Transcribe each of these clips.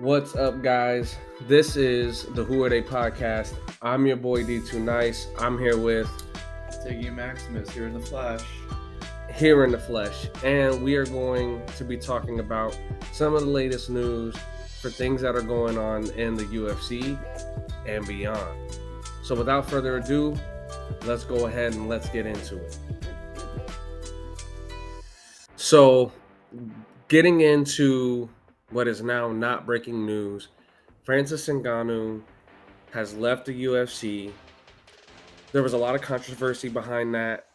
What's up, guys? This is the Who Are They podcast. I'm your boy D2 Nice. I'm here with Taking Maximus here in the flesh. Here in the Flesh, and we are going to be talking about some of the latest news for things that are going on in the UFC and beyond. So without further ado, let's go ahead and let's get into it. So, getting into what is now not breaking news, Francis Ngannou has left the UFC. There was a lot of controversy behind that,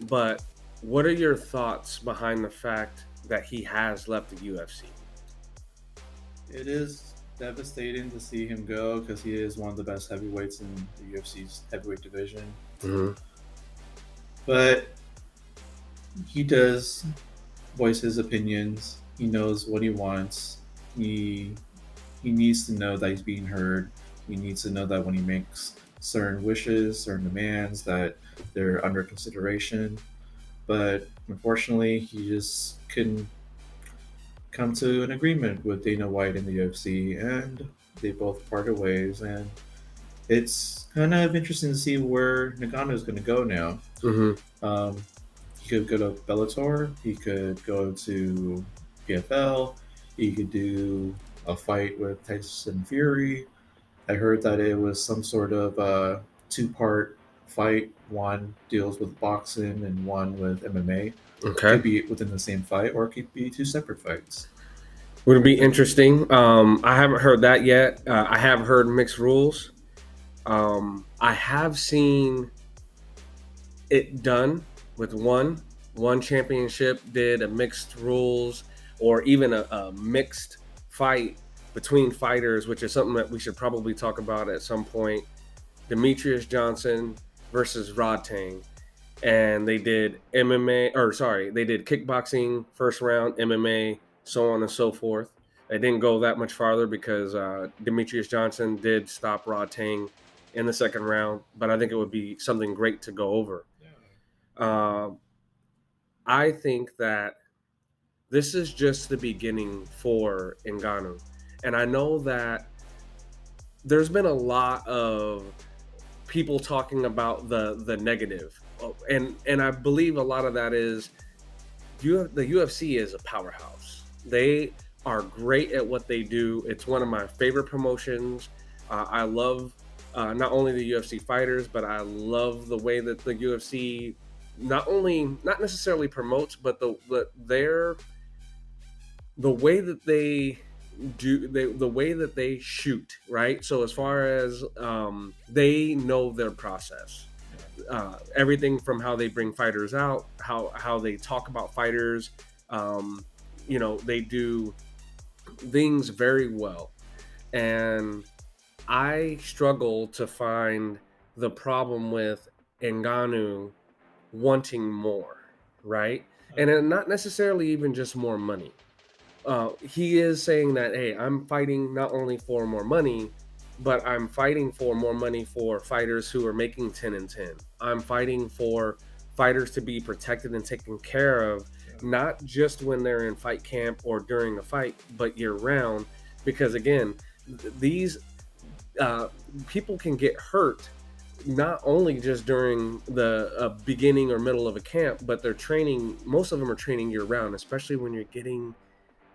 but what are your thoughts behind the fact that he has left the UFC? It is devastating to see him go because he is one of the best heavyweights in the UFC's heavyweight division. Mm-hmm. But he does voice his opinions. He knows what he wants. He needs to know that he's being heard. He needs to know that when he makes certain wishes, certain demands, that they're under consideration. But unfortunately, he just couldn't come to an agreement with Dana White in the UFC, and they both parted ways. And it's kind of interesting to see where Ngannou is going to go now. Mm-hmm. He could go to Bellator. He could go to PFL. He could do a fight with Tyson Fury. I heard that it was some sort of two-part fight. One deals with boxing and one with MMA. Okay. Could be within the same fight, or it could be two separate fights. Would it be interesting? I haven't heard that yet. I have heard mixed rules. I have seen it done with one championship did a mixed rules or even a mixed fight between fighters, which is something that we should probably talk about at some point. Demetrius Johnson versus Rodtang. And they did they did kickboxing first round, MMA, so on and so forth. They didn't go that much farther because Demetrius Johnson did stop Rodtang in the second round, but I think it would be something great to go over. I think that this is just the beginning for Ngannou. And I know that there's been a lot of people talking about the negative. And I believe a lot of that is the UFC is a powerhouse. They are great at what they do. It's one of my favorite promotions. I love not only the UFC fighters, but I love the way that the UFC not necessarily promotes, but the way that they do the way that they shoot, right? So as far as they know their process, everything from how they bring fighters out, how they talk about fighters, they do things very well. And I struggle to find the problem with Ngannou wanting more, right? And not necessarily even just more money. He is saying that, hey, I'm fighting not only for more money, but I'm fighting for more money for fighters who are making 10 and 10. I'm fighting for fighters to be protected and taken care of, not just when they're in fight camp or during a fight, but year round. Because again, these people can get hurt not only just during the beginning or middle of a camp, but they're training. Most of them are training year round, especially when you're getting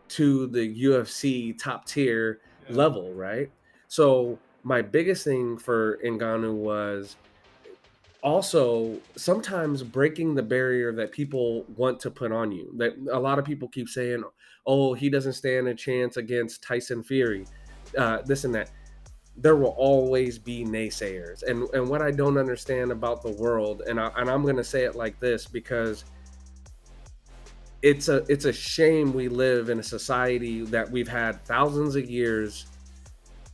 to the UFC top tier level, right? So my biggest thing for Ngannou was also sometimes breaking the barrier that people want to put on you. That a lot of people keep saying, "Oh, he doesn't stand a chance against Tyson Fury," this and that. There will always be naysayers, and what I don't understand about the world, and I'm going to say it like this because it's a shame we live in a society that we've had thousands of years,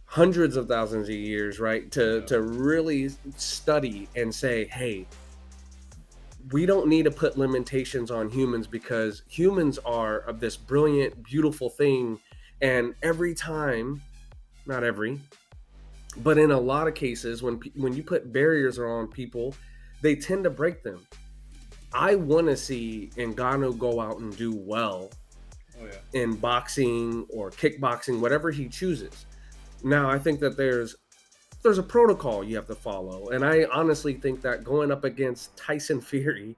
hundreds of thousands of years, right, to really study and say, hey, we don't need to put limitations on humans because humans are this brilliant, beautiful thing. And every time, not every, but in a lot of cases, when you put barriers on people, they tend to break them. I want to see Ngannou go out and do well. Oh, yeah. in boxing or kickboxing, whatever he chooses. Now, I think that there's a protocol you have to follow, and I honestly think that going up against Tyson Fury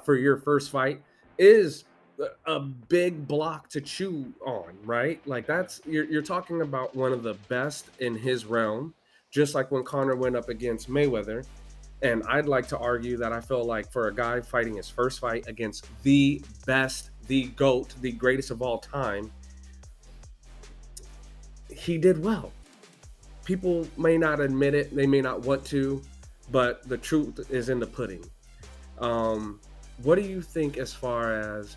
for your first fight is a big block to chew on, right? Like Yeah. that's you're talking about one of the best in his realm, just like when Conor went up against Mayweather. And I'd like to argue that I feel like for a guy fighting his first fight against the best, the GOAT, the greatest of all time, he did well. People may not admit it, they may not want to, but the truth is in the pudding. What do you think as far as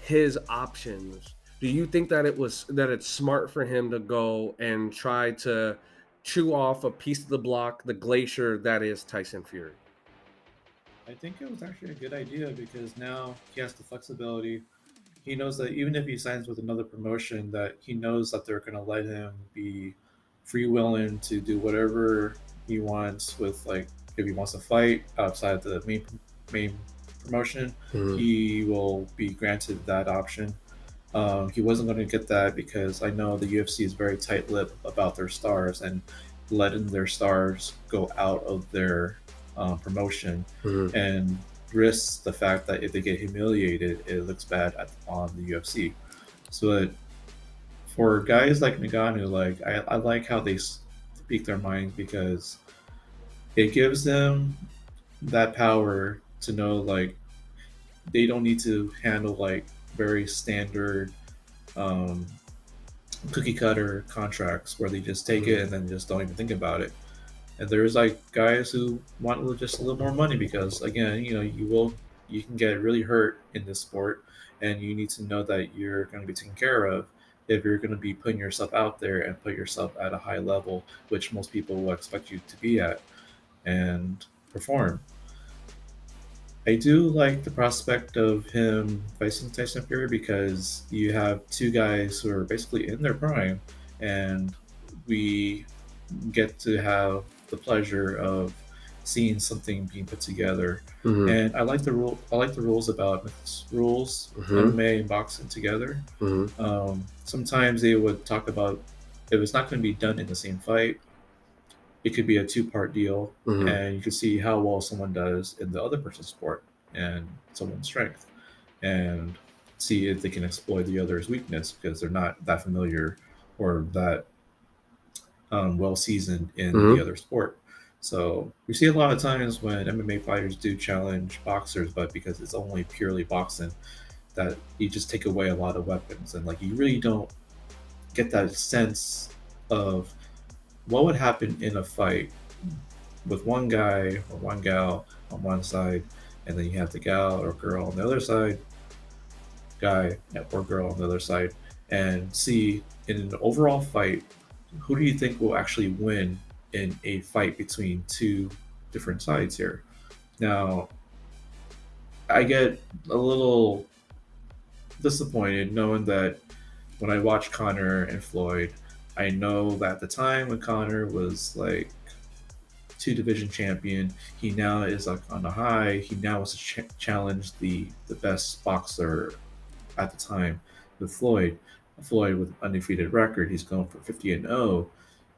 his options? Do you think that it's smart for him to go and try to chew off a piece of the block, the glacier that is Tyson Fury? I think it was actually a good idea because now he has the flexibility. He knows that even if he signs with another promotion, that he knows that they're going to let him be free willing to do whatever he wants with, like, if he wants to fight outside the main promotion, Mm-hmm. he will be granted that option. He wasn't going to get that because I know the UFC is very tight-lipped about their stars and letting their stars go out of their promotion Mm-hmm. and risks the fact that if they get humiliated, it looks bad on the UFC. So for guys like Ngannou, like I like how they speak their minds because it gives them that power to know like they don't need to handle like very standard um, cookie cutter contracts where they just take it Mm-hmm. and then just don't even think about it. And there's like guys who want just a little more money because again, you can get really hurt in this sport, and you need to know that you're going to be taken care of if you're going to be putting yourself out there and put yourself at a high level, which most people will expect you to be at and perform. I do like the prospect of him facing Tyson Fury because you have two guys who are basically in their prime, and we get to have the pleasure of seeing something being put together. Mm-hmm. And I like the rule. I like the rules about mixed rules, Mm-hmm. MMA and boxing together. Mm-hmm. Sometimes they would talk about if it's not going to be done in the same fight, it could be a two-part deal, Mm-hmm. and you can see how well someone does in the other person's sport and someone's strength, and see if they can exploit the other's weakness because they're not that familiar or that well seasoned in the Mm-hmm. other sport. So we see a lot of times when MMA fighters do challenge boxers, but because it's only purely boxing, that you just take away a lot of weapons, and like you really don't get that sense of what would happen in a fight with one guy or one gal on one side, and then you have the gal or girl on the other side, guy or girl on the other side, and see in an overall fight, who do you think will actually win in a fight between two different sides here? Now, I get a little disappointed knowing that when I watch Connor and Floyd, I know that at the time when Connor was like two division champion, he now is like on the high. He now wants to challenge the best boxer at the time with Floyd. Floyd with undefeated record, he's going for 50-0.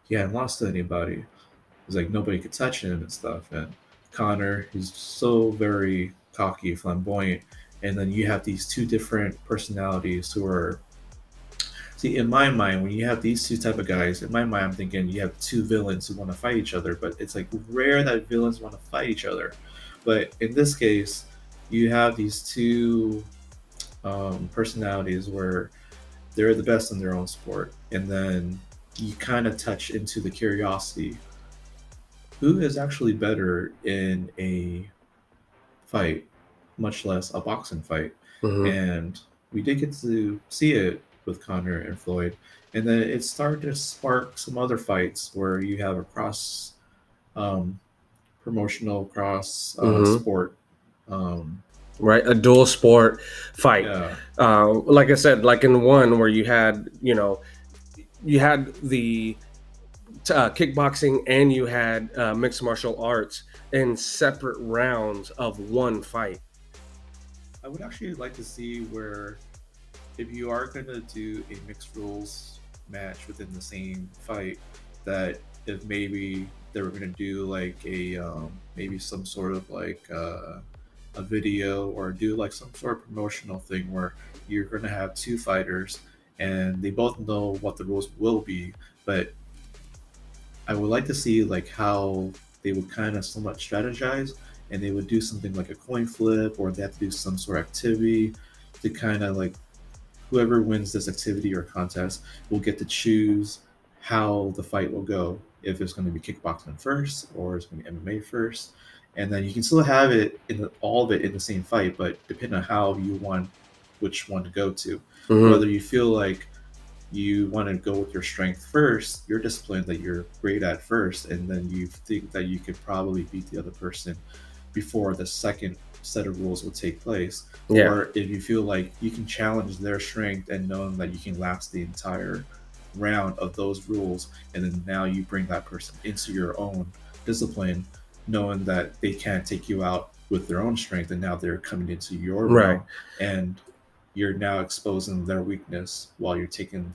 He hadn't lost to anybody. It's like nobody could touch him and stuff. And Connor, he's so very cocky, flamboyant. And then you have these two different personalities who are, see, in my mind, when you have these two type of guys, in my mind, I'm thinking you have two villains who want to fight each other. But it's like rare that villains want to fight each other. But in this case, you have these two personalities where they're the best in their own sport, and then you kind of touch into the curiosity: who is actually better in a fight, much less a boxing fight? Mm-hmm. And we did get to see it with Connor and Floyd, and then it started to spark some other fights where you have a cross um, promotional cross Mm-hmm. sport. Um, Right, a dual sport fight. yeah, Like I said, like in one where you had the kickboxing and you had mixed martial arts in separate rounds of one fight. I would actually like to see where if you are gonna do a mixed rules match within the same fight, that if maybe they were gonna do like a maybe some sort of like a video or do like some sort of promotional thing where you're gonna have two fighters and they both know what the rules will be, but I would like to see like how they would kind of somewhat strategize and they would do something like a coin flip or they have to do some sort of activity to kind of like whoever wins this activity or contest will get to choose how the fight will go. If it's going to be kickboxing first or it's going to be MMA first, and then you can still have it in all of it in the same fight, but depending on how you want which one to go to, Mm-hmm. whether you feel like you want to go with your strength first, your discipline that you're great at first, and then you think that you could probably beat the other person before the second set of rules will take place. Yeah. Or if you feel like you can challenge their strength and knowing that you can last the entire round of those rules, and then now you bring that person into your own discipline, knowing that they can't take you out with their own strength, and now they're coming into your Right. realm, and you're now exposing their weakness while you're taking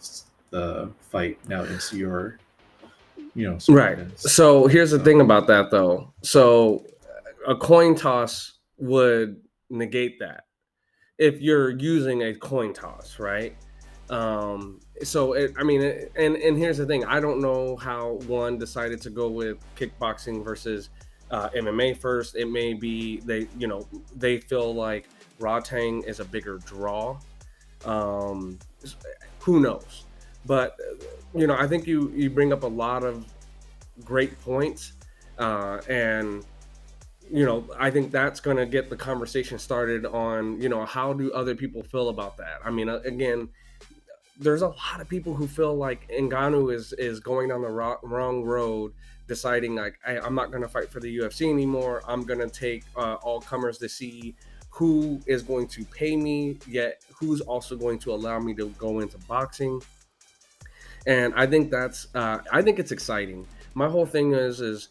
the fight now into your Right. surroundings. So here's the So thing about that, though. So a coin toss would negate that if you're using a coin toss, right? And here's the thing: I don't know how one decided to go with kickboxing versus MMA first. It may be they feel like Tang is a bigger draw. Um, who knows? But I think you bring up a lot of great points, and I think that's going to get the conversation started on how do other people feel about that. I mean, again, there's a lot of people who feel like Ngannou is going down the wrong road, deciding like, hey, I'm not going to fight for the UFC anymore. I'm going to take all comers to see who is going to pay me, yet who's also going to allow me to go into boxing. And I think it's exciting. My whole thing is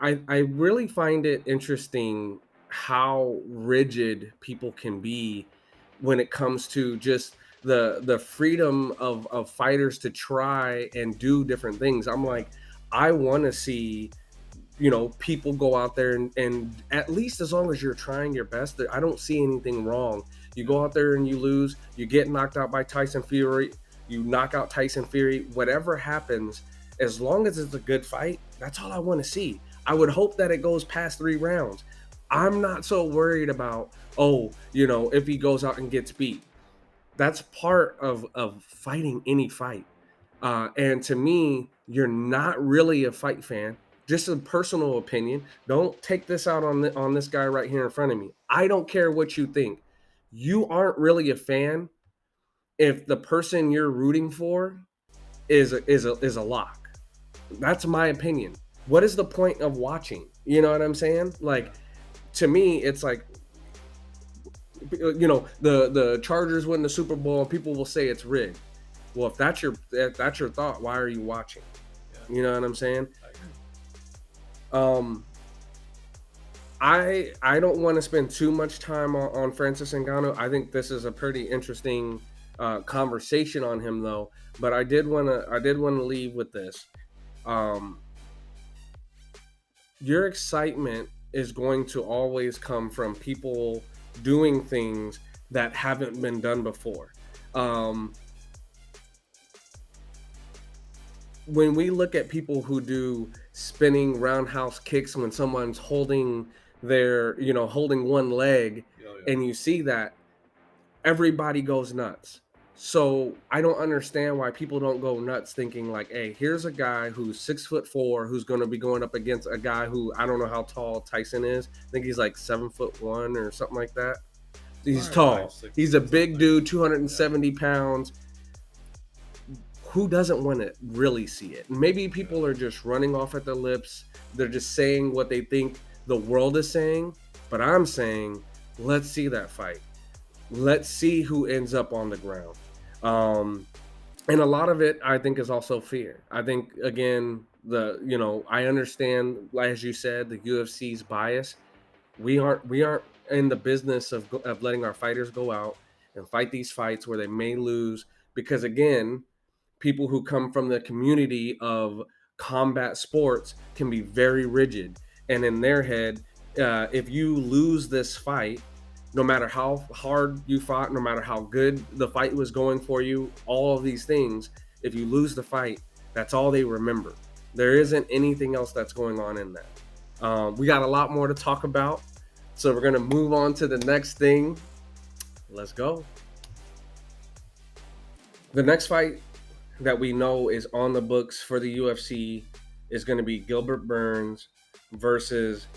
I really find it interesting how rigid people can be when it comes to just the freedom of fighters to try and do different things. I'm yeah, like, I want to see people go out there and at least as long as you're trying your best, I don't see anything wrong. You yeah, go out there and you lose, you get knocked out by Tyson Fury, you knock out Tyson Fury, whatever happens, as long as it's a good fight, that's all I want to see. I would hope that it goes past 3 rounds. I'm not so worried about, if he goes out and gets beat. That's part of fighting any fight. And to me, you're not really a fight fan. Just a personal opinion. Don't take this out on this guy right here in front of me. I don't care what you think. You aren't really a fan if the person you're rooting for is a lock. That's my opinion. What is the point of watching? You know what I'm saying? yeah. Like, to me, it's like, the Chargers win the Super Bowl and people will say it's rigged. Well, if that's your thought, why are you watching? Yeah, You know what I'm saying? I agree. Um, I don't want to spend too much time on Francis Ngannou. I think this is a pretty interesting conversation on him, though. But I did want to leave with this. Um, your excitement is going to always come from people doing things that haven't been done before. Um, when we look at people who do spinning roundhouse kicks when someone's holding one leg, Oh yeah. and you see that, everybody goes nuts. So I don't understand why people don't go nuts thinking like, hey, here's a guy who's 6'4", who's going to be going up against a guy who, I don't know how tall Tyson is. I think he's like 7'1" or something like that. He's Probably five, tall. He's six, a something big like dude, that. Yeah, 270 pounds. Who doesn't want to really see it? Maybe yeah, people are just running off at the lips. They're just saying what they think the world is saying. But I'm saying, let's see that fight. Let's see who ends up on the ground. Um, and a lot of it, I think, is also fear. I think, again, I understand, as you said, the UFC's bias. We aren't in the business of letting our fighters go out. and fight these fights where they may lose, because again, people who come from the community of combat sports can be very rigid, and in their head, if you lose this fight, no matter how hard you fought, no matter how good the fight was going for you, all of these things, if you lose the fight, that's all they remember. There isn't anything else that's going on in that. We got a lot more to talk about, so we're going to move on to the next thing. Let's go. The next fight that we know is on the books for the UFC is going to be Gilbert Burns versus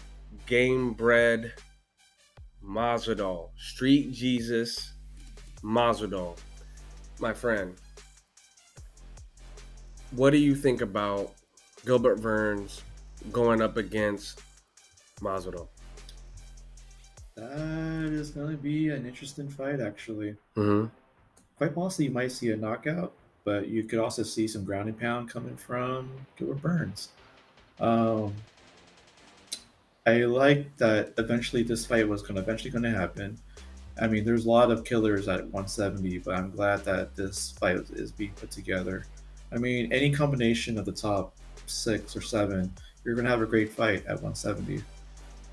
Game Bred Masvidal. Street Jesus Masvidal. My friend, what do you think about Gilbert Burns going up against Masvidal? That is going to be an interesting fight, actually. Mm-hmm. Quite possibly, you might see a knockout, but you could also see some ground and pound coming from Gilbert Burns. Um, I like that eventually this fight was eventually going to happen. I mean, there's a lot of killers at 170, but I'm glad that this fight is being put together. I mean, any combination of the top 6 or 7, you're going to have a great fight at 170.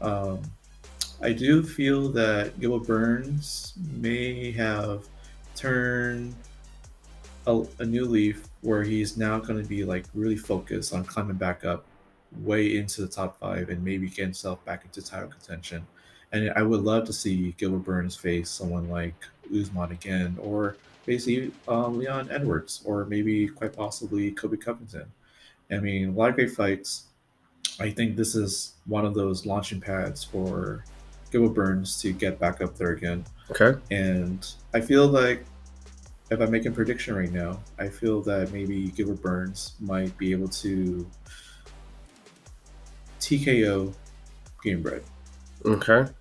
Um, I do feel that Gilbert Burns may have turned a new leaf where he's now going to be like really focused on climbing back up way into the top 5 and maybe get himself back into title contention. And I would love to see Gilbert Burns face someone like Usman again, or basically Leon Edwards, or maybe quite possibly Kobe Covington. I mean, a lot of great fights. I think this is one of those launching pads for Gilbert Burns to get back up there again. Okay. And I feel like if I'm making a prediction right now, I feel that maybe Gilbert Burns might be able to TKO Gamebred. Okay.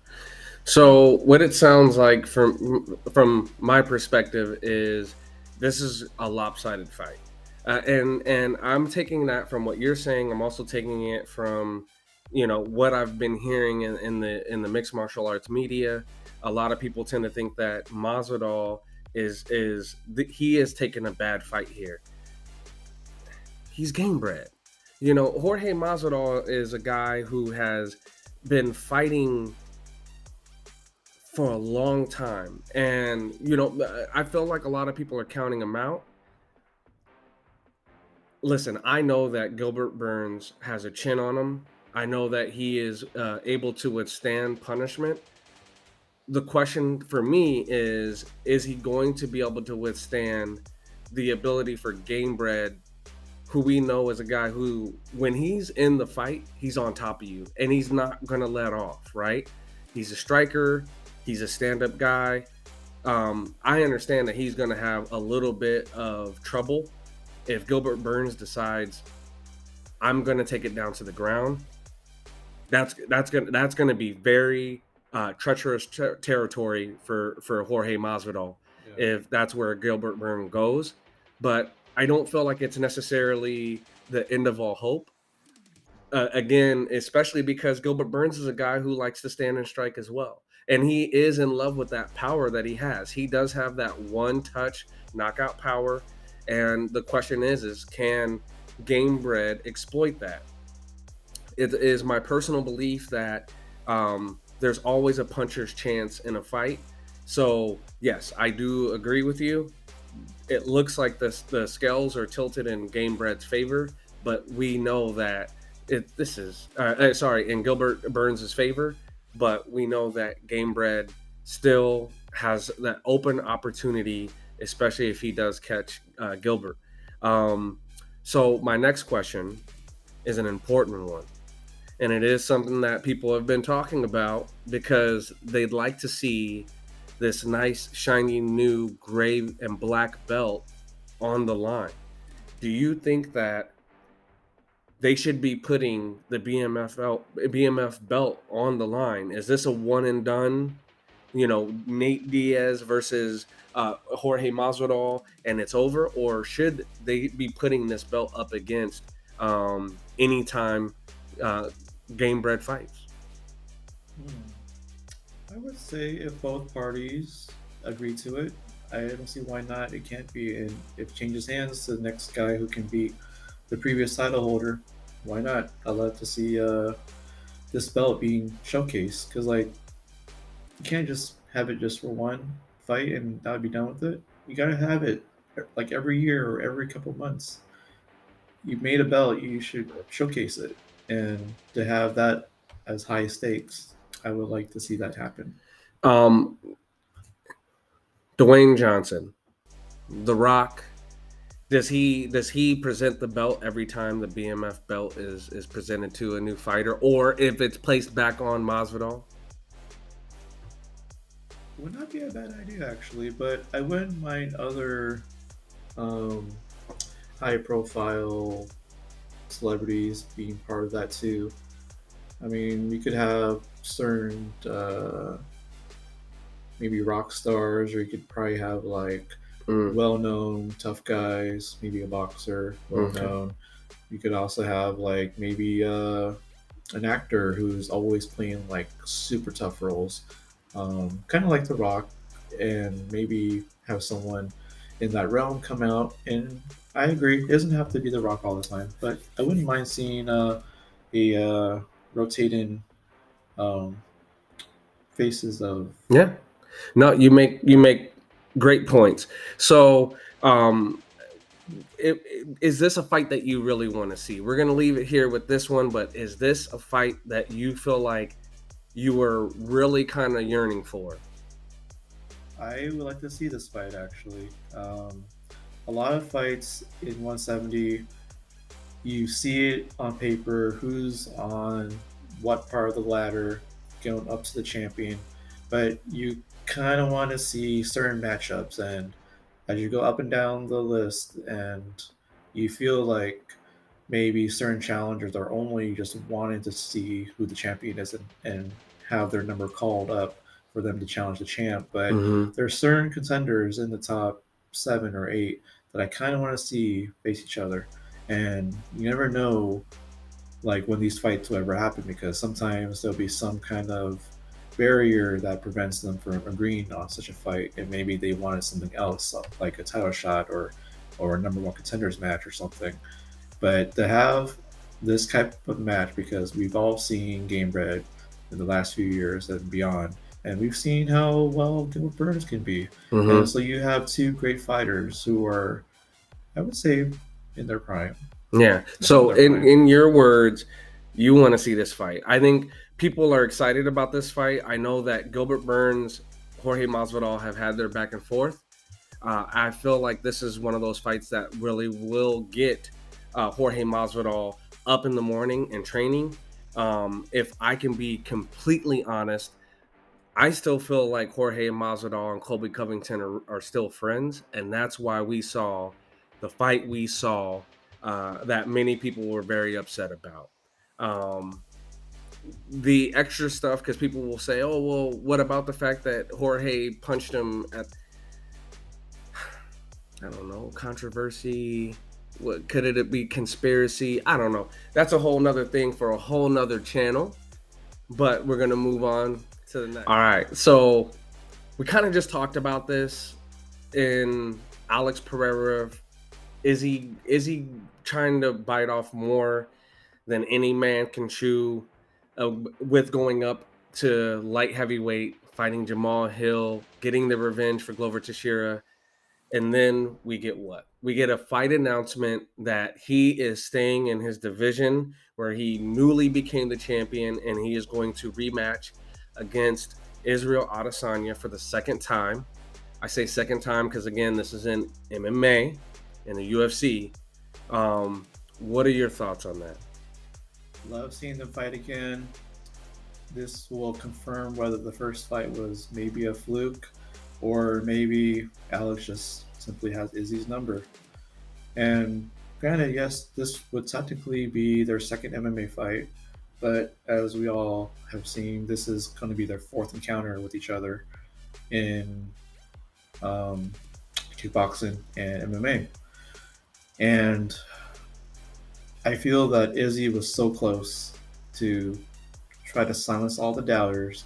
So what it sounds like from my perspective is this is a lopsided fight, and I'm taking that from what you're saying. I'm also taking it from what I've been hearing in the mixed martial arts media. A lot of people tend to think that Masvidal he is taking a bad fight here. He's game bred. Jorge Masvidal is a guy who has been fighting for a long time, and I feel like a lot of people are counting him out. Listen, I know that Gilbert Burns has a chin on him. I know that he is able to withstand punishment. The question for me is he going to be able to withstand the ability for Gamebred, who we know is a guy who, when he's in the fight, he's on top of you and he's not going to let off, right? He's a striker. He's a stand-up guy. I understand that he's going to have a little bit of trouble if Gilbert Burns decides I'm going to take it down to the ground. That's going to be very treacherous territory for Jorge Masvidal Yeah. if that's where Gilbert Burns goes. But I don't feel like it's necessarily the end of all hope. Again, especially because Gilbert Burns is a guy who likes to stand and strike as well. And he is in love with that power that he has. He does have that one touch knockout power. And the question is can Gamebred exploit that? It is my personal belief that there's always a puncher's chance in a fight. So, yes, I do agree with you. It looks like the scales are tilted in Gamebred's favor, but we know that this is in Gilbert Burns' favor, but we know that Gamebred still has that open opportunity, especially if he does catch Gilbert. So my next question is an important one, and it is something that people have been talking about because they'd like to see this nice shiny new gray and black belt on the line. Do you think that they should be putting the BMF belt on the line? Is this a one and done? Nate Diaz versus Jorge Masvidal, and it's over, or should they be putting this belt up against anytime Gamebred fights? I would say if both parties agree to it. I don't see why not. It can't be, and if it changes hands to the next guy who can beat the previous title holder, why not? I'd love to see this belt being showcased because like you can't just have it just for one fight and not be done with it. You gotta have it like every year or every couple months. You made a belt, you should showcase it, and to have that as high stakes, I would like to see that happen. Um, Dwayne Johnson, The Rock. Does he present the belt every time the BMF belt is presented to a new fighter, or if it's placed back on Masvidal? Would not be a bad idea actually, but I wouldn't mind other um, high profile celebrities being part of that too. I mean, we could have certain maybe rock stars, or you could probably have like Mm, well-known tough guys, maybe a boxer, okay. well-known. You could also have like maybe an actor who's always playing like super tough roles, kind of like The Rock, and maybe have someone in that realm come out. And I agree, it doesn't have to be The Rock all the time, but I wouldn't mind seeing a rotating um, faces of. Yeah. No, you make great points. So, is this a fight that you really want to see? We're gonna leave it here with this one, but is this a fight that you feel like you were really kind of yearning for? I would like to see this fight actually. A lot of fights in 170, you see it on paper who's on what part of the ladder going up to the champion, but you kind of want to see certain matchups. And as you go up and down the list, and you feel like maybe certain challengers are only just wanting to see who the champion is and have their number called up for them to challenge the champ. But Mm-hmm. there are certain contenders in the top 7 or 8 that I kind of want to see face each other. And you never know, like when these fights will ever happen, because sometimes there'll be some kind of barrier that prevents them from agreeing on such a fight, and maybe they wanted something else, like a title shot or a number one contenders match or something. But to have this type of match, because we've all seen Game Bread in the last few years and beyond, and we've seen how well Gilbert Burns can be. And Mm-hmm. so you have two great fighters who are, I would say, in their prime, Yeah. well in So their in prime. in your words, you want to see this fight. I think people are excited about this fight. I know that Gilbert Burns, Jorge Masvidal have had their back and forth. I feel like this is one of those fights that really will get Jorge Masvidal up in the morning and training. If I can be completely honest, I still feel like Jorge Masvidal and Colby Covington are still friends, and that's why we saw the fight we saw that many people were very upset about. Um, the extra stuff, because people will say, "Oh, well, what about the fact that Jorge punched him at, I don't know, controversy? What could it be, conspiracy? I don't know. That's a whole nother thing for a whole nother channel. But we're gonna move on to the next. All right, so we kind of just talked about this in Alex Pereira. Is he trying to bite off more than any man can chew, with going up to light heavyweight, fighting Jamal Hill, getting the revenge for Glover Teixeira, and then we get what? We get a fight announcement that he is staying in his division where he newly became the champion, and he is going to rematch against Israel Adesanya for the second time. I say second time because, again, this is in MMA and the UFC. What are your thoughts on that? Love seeing them fight again. This will confirm whether the first fight was maybe a fluke, or maybe Alex just simply has Izzy's number. And granted, yes, this would technically be their second MMA fight, but as we all have seen, this is going to be their fourth encounter with each other in um, kickboxing and MMA. And I feel that Izzy was so close to try to silence all the doubters.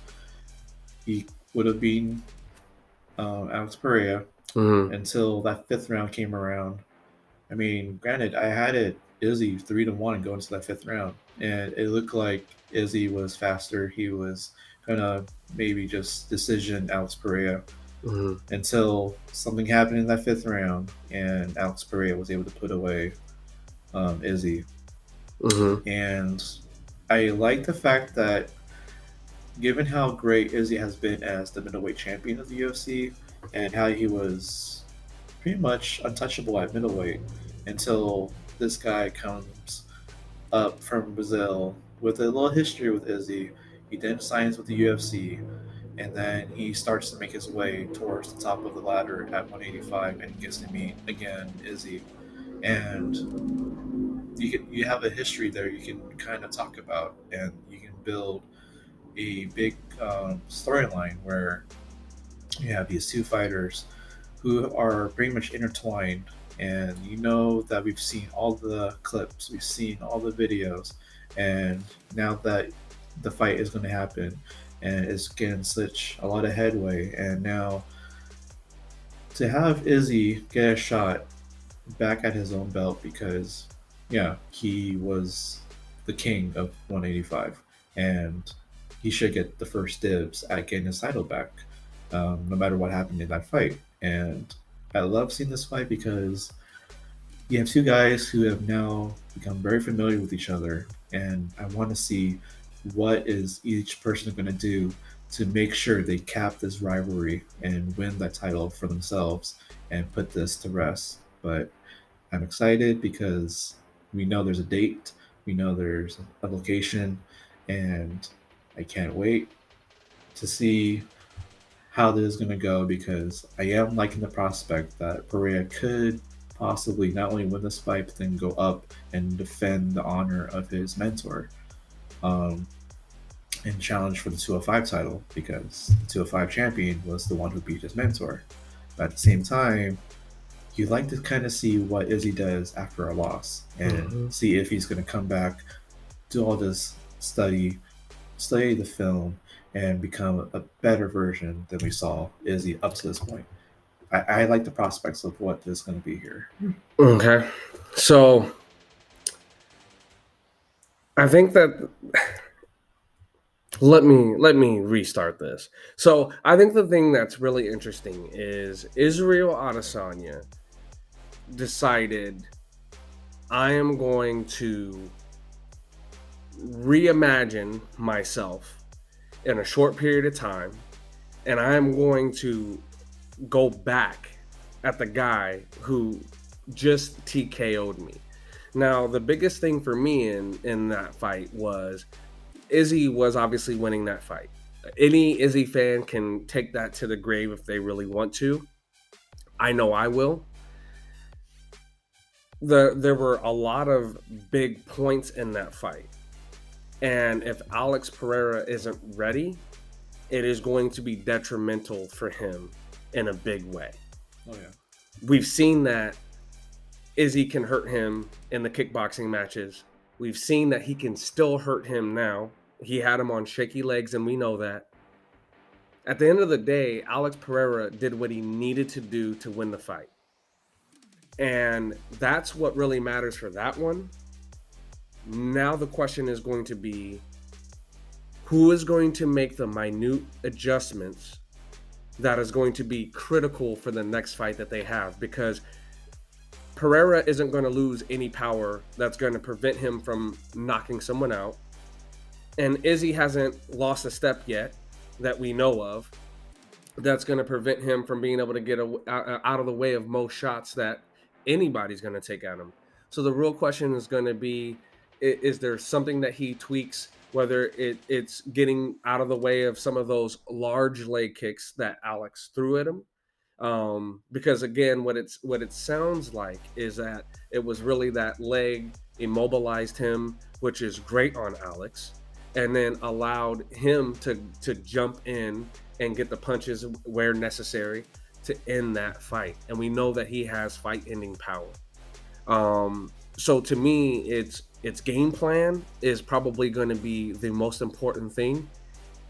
He would have been Alex Pereira Mm-hmm. until that fifth round came around. I mean, granted, I had it Izzy 3-1 going into that fifth round, and it looked like Izzy was faster. He was gonna maybe just decision Alex Pereira Mm-hmm. until something happened in that fifth round, and Alex Pereira was able to put away Izzy. Mm-hmm. And I like the fact that, given how great Izzy has been as the middleweight champion of the UFC, and how he was pretty much untouchable at middleweight until this guy comes up from Brazil with a little history with Izzy. He then signs with the UFC, and then he starts to make his way towards the top of the ladder at 185, and he gets to meet again Izzy. And you have a history there you can kind of talk about, and you can build a big storyline where you have these two fighters who are pretty much intertwined. And you know that we've seen all the clips, we've seen all the videos, and now that the fight is going to happen, and it's getting such a lot of headway, and now to have Izzy get a shot back at his own belt because, yeah, he was the king of 185, and he should get the first dibs at getting his title back, no matter what happened in that fight. And I love seeing this fight because you have two guys who have now become very familiar with each other, and I want to see what is each person going to do to make sure they cap this rivalry and win that title for themselves and put this to rest. But I'm excited because we know there's a date, we know there's a location, and I can't wait to see how this is going to go because I am liking the prospect that Pereira could possibly not only win this fight, but then go up and defend the honor of his mentor, um, and challenge for the 205 title because the 205 champion was the one who beat his mentor. But at the same time, you like to kind of see what Izzy does after a loss and Mm-hmm. see if he's going to come back, do all this study the film, and become a better version than we saw Izzy up to this point. I like the prospects of what is going to be here. Okay. So I think that let me restart this. So I think the thing that's really interesting is Israel Adesanya decided I am going to reimagine myself in a short period of time, and I am going to go back at the guy who just TKO'd me. Now, the biggest thing for me in that fight was Izzy was obviously winning that fight. Any Izzy fan can take that to the grave if they really want to. I know I will. There were a lot of big points in that fight. And if Alex Pereira isn't ready, it is going to be detrimental for him in a big way. Oh yeah. We've seen that Izzy can hurt him in the kickboxing matches. We've seen that he can still hurt him now. He had him on shaky legs, and we know that. At the end of the day, Alex Pereira did what he needed to do to win the fight. And that's what really matters for that one. Now the question is going to be who is going to make the minute adjustments that is going to be critical for the next fight that they have, because Pereira isn't going to lose any power that's going to prevent him from knocking someone out. And Izzy hasn't lost a step yet that we know of that's going to prevent him from being able to get out of the way of most shots that anybody's going to take at him. So the real question is going to be, is there something that he tweaks, whether it's getting out of the way of some of those large leg kicks that Alex threw at him? Because again, what it sounds like is that it was really that leg immobilized him, which is great on Alex, and then allowed him to jump in and get the punches where necessary to end that fight. And we know that he has fight ending power. So to me, its game plan is probably going to be the most important thing,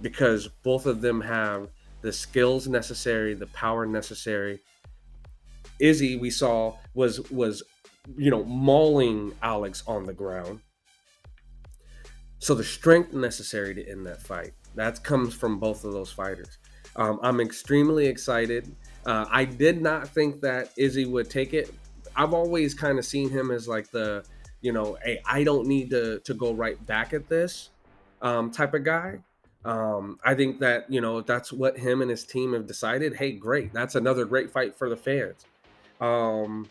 because both of them have the skills necessary, the power necessary. Izzy, we saw, was mauling Alex on the ground. So the strength necessary to end that fight, that comes from both of those fighters. I'm extremely excited. I did not think that Izzy would take it. I've always kind of seen him as like the, hey, I don't need to go right back at this type of guy. I think that, that's what him and his team have decided. Hey, great. That's another great fight for the fans. Um,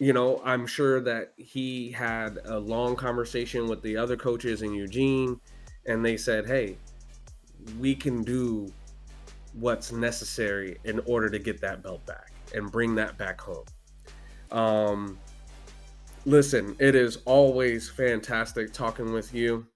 I'm sure that he had a long conversation with the other coaches in Eugene, and they said, hey, we can do what's necessary in order to get that belt back and bring that back home. Um, Listen, it is always fantastic talking with you.